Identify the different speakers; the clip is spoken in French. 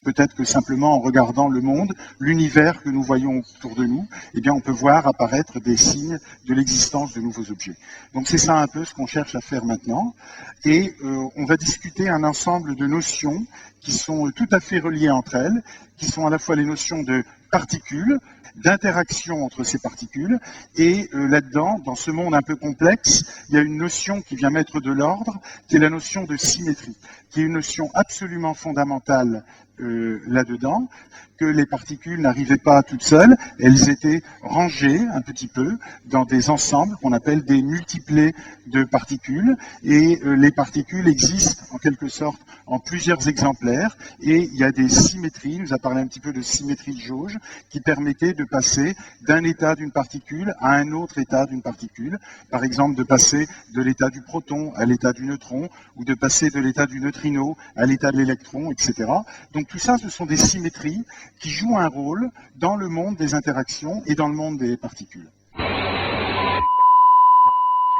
Speaker 1: Peut-être que simplement en regardant le monde, l'univers que nous voyons autour de nous, eh bien, on peut voir apparaître des signes de l'existence de nouveaux objets. Donc c'est ça un peu ce qu'on cherche à faire maintenant. Et on va discuter un ensemble de notions qui sont tout à fait reliées entre elles, qui sont à la fois les notions de particules, d'interaction entre ces particules, et là-dedans, dans ce monde un peu complexe, il y a une notion qui vient mettre de l'ordre, qui est la notion de symétrie, qui est une notion absolument fondamentale là-dedans, que les particules n'arrivaient pas toutes seules, elles étaient rangées un petit peu dans des ensembles qu'on appelle des multiplets de particules, et les particules existent en quelque sorte en plusieurs exemplaires, et il y a des symétries, il nous a parlé un petit peu de symétrie de jauge, qui permettait de passer d'un état d'une particule à un autre état d'une particule, par exemple de passer de l'état du proton à l'état du neutron, ou de passer de l'état du neutrino à l'état de l'électron, etc. Donc tout ça, ce sont des symétries qui jouent un rôle dans le monde des interactions et dans le monde des particules.